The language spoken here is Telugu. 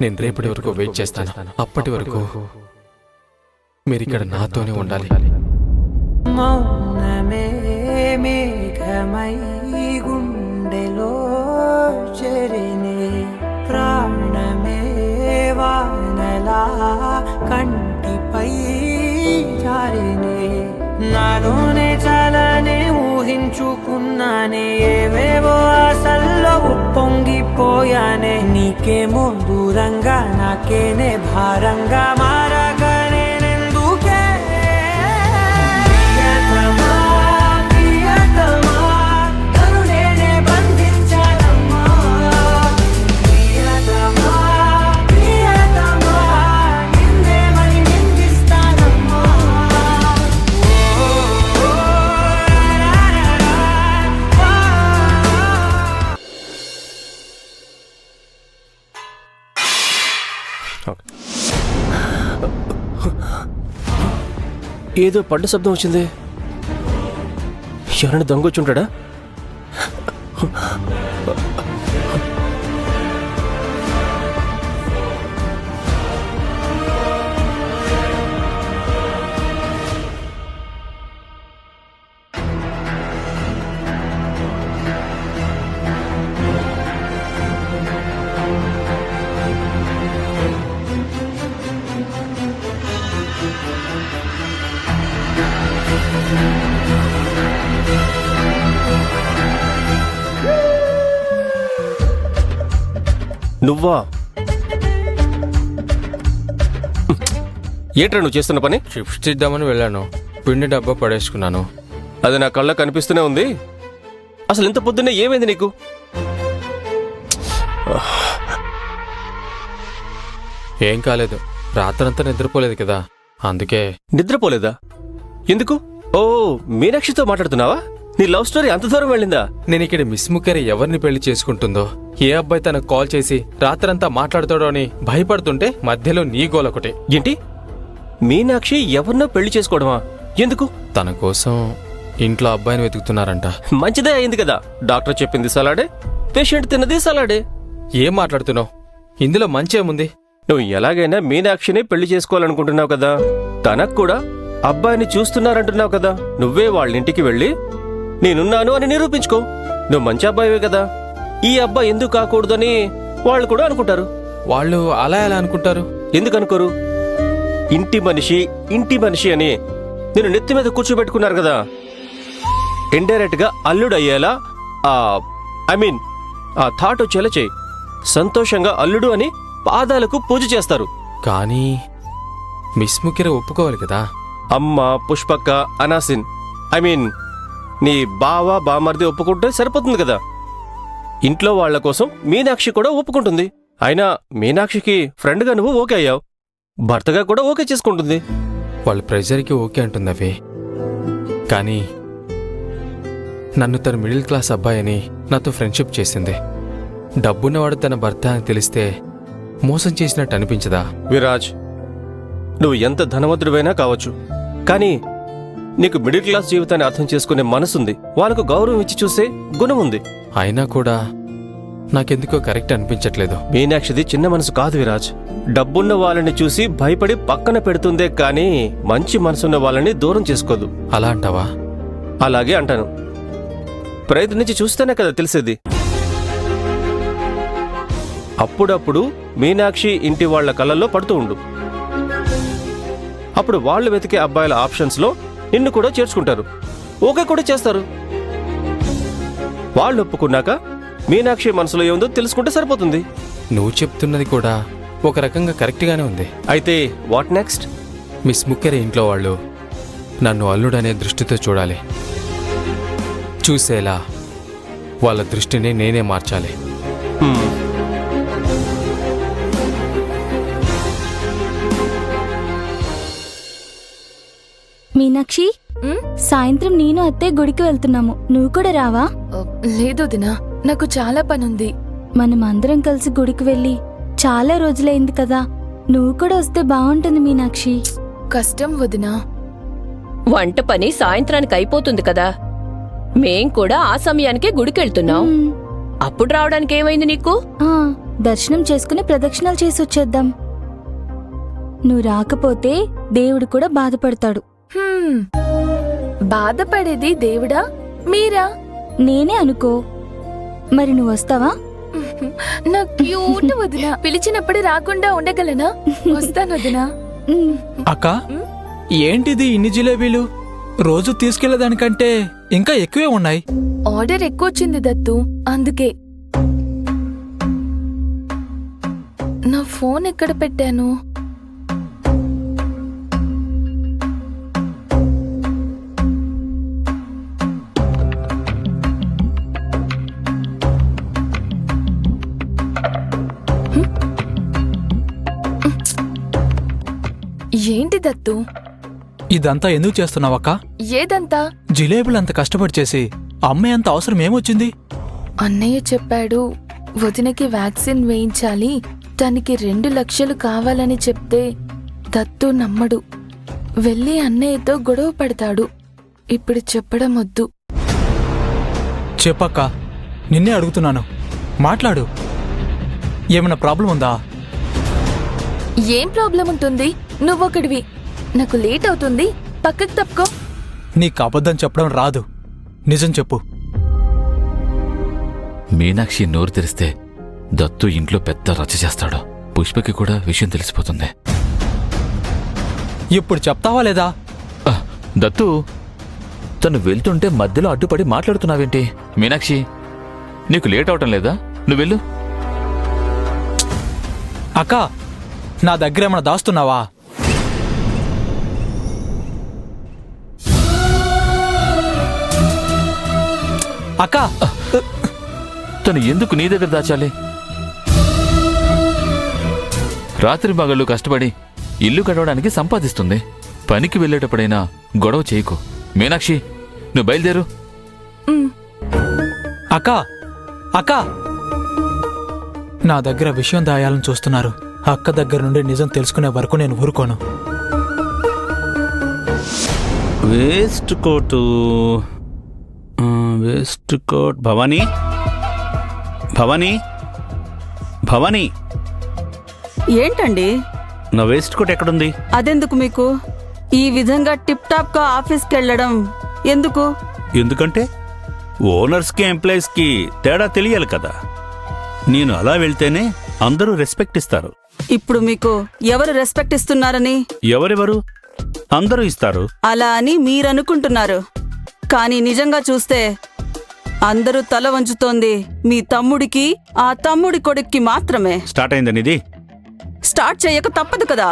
నేను రేపటి వరకు వెయిట్ చేస్తాను. అప్పటి వరకు మీరిక్కడ నాతోనే ఉండాలి. మౌనమే మేఘమై గుండెలో చెరినే ప్రాణమే వానలా కంటిపై జారినే నాలోనే చాలానే ఊహించుకున్నానే ఏవేవో ఆశల్లో ఉప్పొంగిపోయానే నీకేమో దూరంగా నాకేనే భారంగా మారగానే నెందుకే ఏదో పడ్డ శబ్దం వచ్చింది. ఎవరైనా దొంగొచ్చుంటాడా? నువ్వా? ఏంట్రా నువ్వు చేస్తున్న పని? చిప్స్ ఇద్దామని వెళ్ళాను, పిండి డబ్బా పడేసుకున్నాను. అది నా కళ్ళ కనిపిస్తూనే ఉంది. అసలు ఇంత పొద్దున్నే ఏమైంది నీకు? ఏం కాలేదు, రాత్రంతా నిద్రపోలేదు కదా, అందుకే. నిద్రపోలేదా? ఎందుకు? ఓ, మీనాక్షితో మాట్లాడుతున్నావా? నీ లవ్ స్టోరీ అంత దూరం వెళ్ళిందా? నేను ఇక్కడ మిస్ ముఖేరి ఎవరిని పెళ్లి చేసుకుంటుందో, ఏ అబ్బాయి తనకు కాల్ చేసి రాత్రంతా మాట్లాడతాడో అని భయపడుతుంటే మధ్యలో నీ గోల్ ఒకటే. ఏంటి? మీనాక్షి ఎవరినో పెళ్లి చేసుకోవడమా? ఎందుకు? తన కోసం ఇంట్లో అబ్బాయిని వెతుకుతున్నారంట. మంచిదే అయింది కదా. డాక్టర్ చెప్పింది సలాడే, పేషెంట్ తిన్నది సలాడే. ఏం మాట్లాడుతున్నావు? ఇందులో మంచేముంది? నువ్వు ఎలాగైనా మీనాక్షిని పెళ్లి చేసుకోవాలనుకుంటున్నావు కదా, తనకు కూడా అబ్బాయిని చూస్తున్నారంటున్నావు కదా. నువ్వే వాళ్ళ ఇంటికి వెళ్ళి నేనున్నాను అని నిరూపించుకో. నువ్వు మంచి అబ్బాయివే కదా, ఈ అబ్బాయి ఎందుకు కాకూడదని వాళ్ళు కూడా అనుకుంటారు. వాళ్ళు అలా ఎలా అనుకుంటారు? ఎందుకు అనుకోరు? ఇంటి మనిషి అని నేను నెత్తి మీద కూర్చోబెట్టుకున్నారు కదా. ఇండైరెక్ట్ గా అల్లుడు అయ్యేలా ఆ థాట్ వచ్చేలా చేయి. సంతోషంగా అల్లుడు అని పాదాలకు పూజ చేస్తారు. కానీ మిస్ ముఖేరి ఒప్పుకోవాలి కదా. అమ్మ, పుష్పక్క, అనాసిన్ నీ బావ బామర్ది ఒప్పుకుంటే సరిపోతుంది కదా. ఇంట్లో వాళ్ల కోసం మీనాక్షి కూడా ఒప్పుకుంటుంది. అయినా మీనాక్షికి ఫ్రెండ్గా నువ్వు ఓకే అయ్యావు, భర్తగా కూడా ఓకే చేసుకుంటుంది. వాళ్ళ ప్రెజర్కి ఓకే అంటుంది అవి. కానీ నన్ను తన మిడిల్ క్లాస్ అబ్బాయి అని నాతో ఫ్రెండ్షిప్ చేసింది. డబ్బున్నవాడు తన భర్త అని తెలిస్తే మోసం చేసినట్టు అనిపించదా? విరాజ్, నువ్వు ఎంత ధనవంతుడివైనా కావచ్చు, కానీ నీకు మిడిల్ క్లాస్ జీవితాన్ని అర్థం చేసుకునే మనసుంది. వాళ్ళకు గౌరవం ఇచ్చి చూసే గుణం ఉంది. అయినా కూడా నాకెందుకో కరెక్ట్ అనిపించట్లేదు. మీనాక్షిది చిన్న మనసు కాదు విరాజ్. డబ్బున్న వాళ్ళని చూసి భయపడి పక్కన పెడుతుందే కానీ మంచి మనసున్న వాళ్ళని దూరం చేసుకోదు. అలా అంటావా? అలాగే అంటాను. ప్రయత్నించి చూస్తేనే కదా తెలిసేది. అప్పుడప్పుడు మీనాక్షి ఇంటి వాళ్ల కళ్ళల్లో పడుతూ ఉండు. అప్పుడు వాళ్ళు వెతికే అబ్బాయిల ఆప్షన్స్లో నిన్ను కూడా చేర్చుకుంటారు, ఓకే కూడా చేస్తారు. వాళ్ళు ఒప్పుకున్నాక మీనాక్షి మనసులో ఏముందో తెలుసుకుంటే సరిపోతుంది. నువ్వు చెప్తున్నది కూడా ఒక రకంగా కరెక్ట్గానే ఉంది. అయితే వాట్ నెక్స్ట్? మిస్ ముఖేరి ఇంట్లో వాళ్ళు నన్ను అల్లుడనే దృష్టితో చూడాలి. చూసేలా వాళ్ళ దృష్టిని నేనే మార్చాలి. మీనాక్షి, సాయంత్రం నేను అత్తే గుడికి వెళ్తున్నాము, నువ్వు కూడా రావా? లేదు దినా, నాకు చాలా పనుంది. మనం అందరం కలిసి గుడికి వెళ్ళి చాలా రోజులైంది కదా, నువ్వు కూడా వస్తే బాగుంటుంది మీనాక్షి. కష్టం వదినా. వంట పని సాయంత్రానికి అయిపోతుంది కదా, మేం కూడా ఆ సమయానికే గుడికెళ్తున్నాం. అప్పుడు రావడానికి ఏమైంది నీకు? దర్శనం చేసుకుని ప్రదక్షిణాలు చేసి వచ్చేద్దాం. నువ్వు రాకపోతే దేవుడు కూడా బాధపడతాడు. హ్మ్. బాధపడేది దేవుడా మీరా? నేనే అనుకో. మరి నువ్వు వస్తావా? నా క్యూట్ వదిన. పిలిచినప్పుడు రాకుండా ఉండగలనా? వస్తాను వదినా. ఉమ్, అక్క ఏంటిది ఇన్ని జిలేబీలు? రోజు తీసుకెళ్లేదానికంటే ఇంకా ఎక్కువే ఉన్నాయి. ఆర్డర్ ఎక్కువ వచ్చింది దత్తు, అందుకే. నా ఫోన్ ఎక్కడ పెట్టాను? ఏంటి దత్తు? ఇదంతా ఎందుకు చేస్తున్నావక్క? ఏదంతా? జిలేబీలు అంత కష్టపడి చేసి అమ్మాయి అంత అవసరం ఏమొచ్చింది? అన్నయ్య చెప్పాడు వదినకి వ్యాక్సిన్ వేయించాలి, తనకి 2 లక్షలు కావాలని చెప్తే దత్తు నమ్మడు. వెళ్ళి అన్నయ్యతో గొడవ పడతాడు. ఇప్పుడు చెప్పడం వద్దు. చెప్పక్క, నిన్నే అడుగుతున్నాను, మాట్లాడు. ఏమైనా ప్రాబ్లం ఉందా? ఏం ప్రాబ్లం ఉంటుంది? నువ్వొకడివి. నాకు లేట్ అవుతుంది, పక్కకు తప్పుకో. నీకు అబద్ధం చెప్పడం రాదు, నిజం చెప్పు. మీనాక్షి నోరు తెరిస్తే దత్తు ఇంట్లో పెద్ద రచ్చ చేస్తాడు. పుష్పకి కూడా విషయం తెలిసిపోతుంది. ఇప్పుడు చెప్తావా లేదా? దత్తు, తను వెళ్తుంటే మధ్యలో అడ్డుపడి మాట్లాడుతున్నావేంటి? మీనాక్షి, నీకు లేట్ అవటం లేదా? నువ్వెళ్ళు. అక్క, నా దగ్గర ఏమైనా దాస్తున్నావా? అక్క, తను ఎందుకు నీ దగ్గర దాచాలి? రాత్రి పగళ్ళు కష్టపడి ఇల్లు కడవడానికి సంపాదిస్తుంది. పనికి వెళ్ళేటప్పుడైనా గొడవ చేయకు. మీనాక్షి, నువ్వు బయలుదేరు. అక్క, అక్క, నా దగ్గర విషయం దాయాలని చూస్తున్నారు. అక్క దగ్గర నుండి నిజం తెలుసుకునే వరకు నేను ఊరుకోను. Waist coat, waist coat. Bhavani, Bhavani, Bhavani, ఏంటండి? నా వేస్ట్ కోట్ ఎక్కడుంది? అదెందుకు మీకు? ఈ విధంగా టిప్ టాప్ గా ఆఫీస్కి వెళ్ళడం ఎందుకు? ఎందుకంటే ఓనర్స్కి ఎంప్లాయీస్కి తేడా తెలియాలి కదా. నేను అలా వెళ్తేనే అందరూ రెస్పెక్ట్ ఇస్తారు. ఇప్పుడు మీకు ఎవరు రెస్పెక్ట్ ఇస్తున్నారని? ఎవరెవరు? అందరూ ఇస్తారు. అలా అని మీరనుకుంటున్నారు, కానీ నిజంగా చూస్తే అందరూ తల వంచుతోంది మీ తమ్ముడికి, ఆ తమ్ముడి కొడుక్కి మాత్రమే. స్టార్ట్ అయిందని ఇది స్టార్ట్ చేయక తప్పదు కదా.